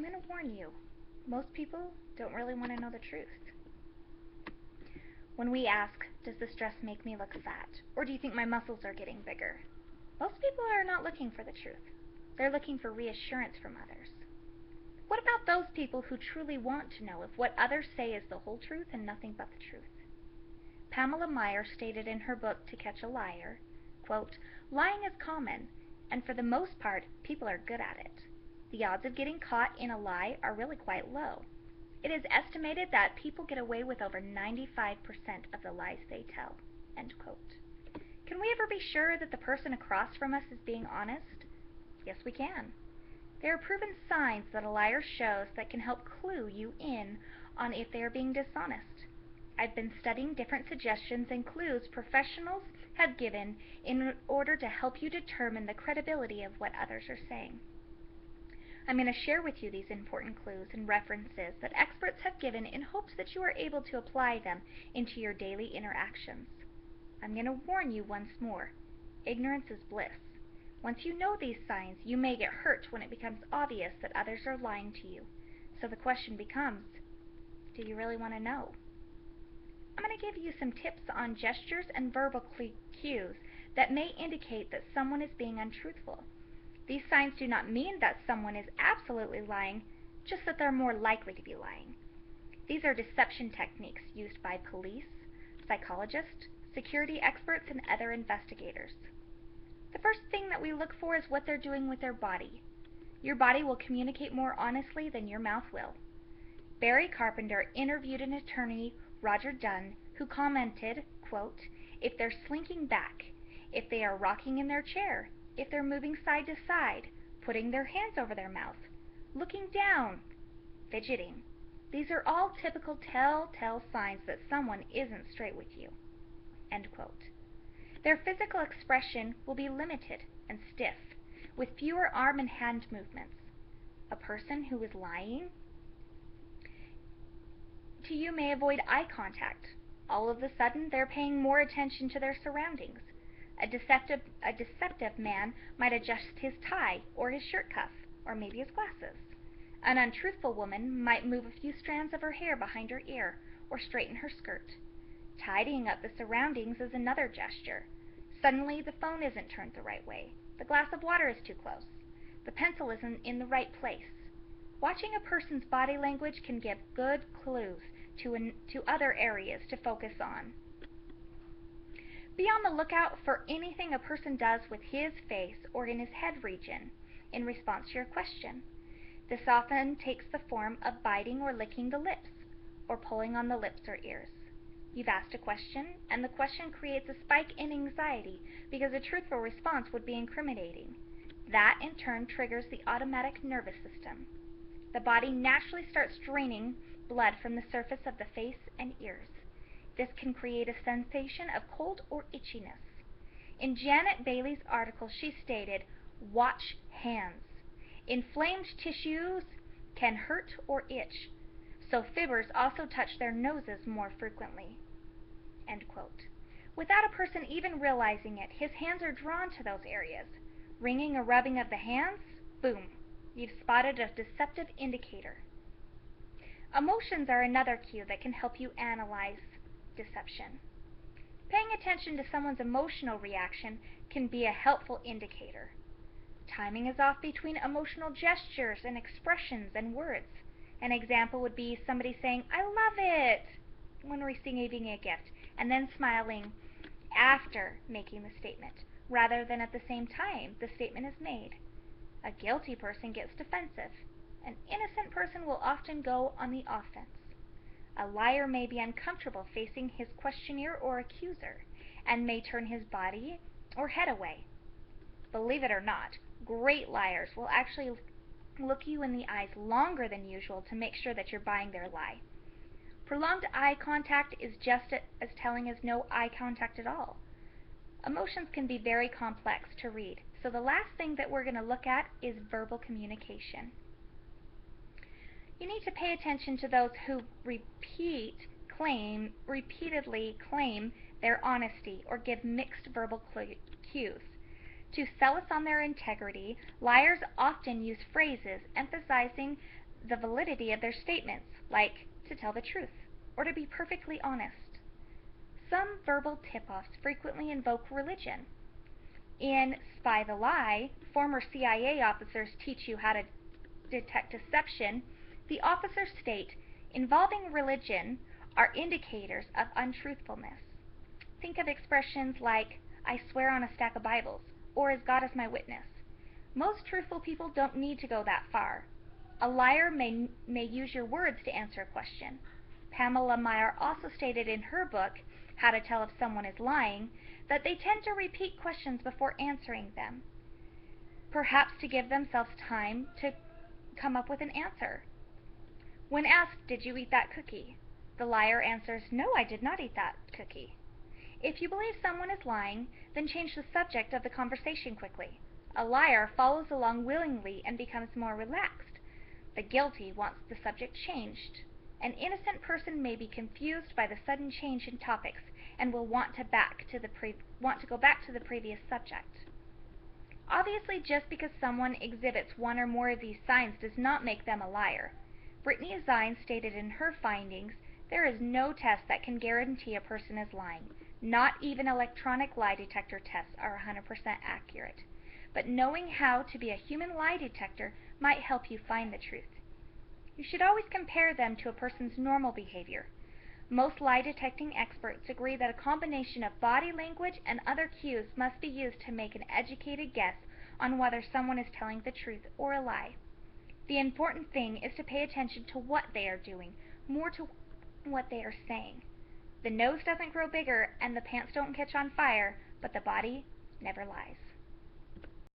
going to warn you, most people don't really want to know the truth. When we ask, does this dress make me look fat? Or do you think my muscles are getting bigger? Most people are not looking for the truth. They're looking for reassurance from others. What about those people who truly want to know if what others say is the whole truth and nothing but the truth? Pamela Meyer stated in her book To Catch a Liar, quote, "Lying is common, and for the most part, people are good at it. The odds of getting caught in a lie are really quite low. It is estimated that people get away with over 95% of the lies they tell." End quote. Can we ever be sure that the person across from us is being honest? Yes, we can. There are proven signs that a liar shows that can help clue you in on if they are being dishonest. I've been studying different suggestions and clues professionals have given in order to help you determine the credibility of what others are saying. I'm going to share with you these important clues and references that experts have given in hopes that you are able to apply them into your daily interactions. I'm going to warn you once more, ignorance is bliss. Once you know these signs, you may get hurt when it becomes obvious that others are lying to you. So the question becomes, do you really want to know? I'm going to give you some tips on gestures and verbal cues that may indicate that someone is being untruthful. These signs do not mean that someone is absolutely lying, just that they're more likely to be lying. These are deception techniques used by police, psychologists, security experts, and other investigators. The first thing that we look for is what they're doing with their body. Your body will communicate more honestly than your mouth will. Barry Carpenter interviewed an attorney, Roger Dunn, who commented, quote, "If they're slinking back, if they are rocking in their chair, if they're moving side to side, putting their hands over their mouth, looking down, fidgeting, these are all typical telltale signs that someone isn't straight with you." End quote. Their physical expression will be limited and stiff, with fewer arm and hand movements. A person who is lying to you may avoid eye contact. All of a sudden, they're paying more attention to their surroundings. A deceptive man might adjust his tie or his shirt cuff, or maybe his glasses. An untruthful woman might move a few strands of her hair behind her ear or straighten her skirt. Tidying up the surroundings is another gesture. Suddenly, the phone isn't turned the right way. The glass of water is too close. The pencil isn't in the right place. Watching a person's body language can give good clues to other areas to focus on. Be on the lookout for anything a person does with his face or in his head region in response to your question. This often takes the form of biting or licking the lips, or pulling on the lips or ears. You've asked a question, and the question creates a spike in anxiety because a truthful response would be incriminating. That, in turn, triggers the automatic nervous system. The body naturally starts draining blood from the surface of the face and ears. This can create a sensation of cold or itchiness. In Janet Bailey's article, she stated, "Watch hands. Inflamed tissues can hurt or itch, so fibbers also touch their noses more frequently." End quote. Without a person even realizing it, his hands are drawn to those areas. Ringing or rubbing of the hands, boom, you've spotted a deceptive indicator. Emotions are another cue that can help you analyze deception. Paying attention to someone's emotional reaction can be a helpful indicator. Timing is off between emotional gestures and expressions and words. An example would be somebody saying, "I love it," when receiving a gift, and then smiling after making the statement, rather than at the same time the statement is made. A guilty person gets defensive. An innocent person will often go on the offense. A liar may be uncomfortable facing his questioner or accuser, and may turn his body or head away. Believe it or not, great liars will actually look you in the eyes longer than usual to make sure that you're buying their lie. Prolonged eye contact is just as telling as no eye contact at all. Emotions can be very complex to read, so the last thing that we're going to look at is verbal communication. You need to pay attention to those who repeatedly claim their honesty or give mixed verbal cues. To sell us on their integrity, liars often use phrases emphasizing the validity of their statements, like to tell the truth or to be perfectly honest. Some verbal tip-offs frequently invoke religion. In Spy the Lie, former CIA officers teach you how to detect deception. The officers state, involving religion are indicators of untruthfulness. Think of expressions like, I swear on a stack of Bibles, or as God is my witness. Most truthful people don't need to go that far. A liar may use your words to answer a question. Pamela Meyer also stated in her book, How to Tell If Someone is Lying, that they tend to repeat questions before answering them, perhaps to give themselves time to come up with an answer. When asked, did you eat that cookie? The liar answers, no, I did not eat that cookie. If you believe someone is lying, then change the subject of the conversation quickly. A liar follows along willingly and becomes more relaxed. The guilty wants the subject changed. An innocent person may be confused by the sudden change in topics and will want to go back to the previous subject. Obviously, just because someone exhibits one or more of these signs does not make them a liar. Brittany Zine stated in her findings, there is no test that can guarantee a person is lying. Not even electronic lie detector tests are 100% accurate. But knowing how to be a human lie detector might help you find the truth. You should always compare them to a person's normal behavior. Most lie detecting experts agree that a combination of body language and other cues must be used to make an educated guess on whether someone is telling the truth or a lie. The important thing is to pay attention to what they are doing, more to what they are saying. The nose doesn't grow bigger and the pants don't catch on fire, but the body never lies.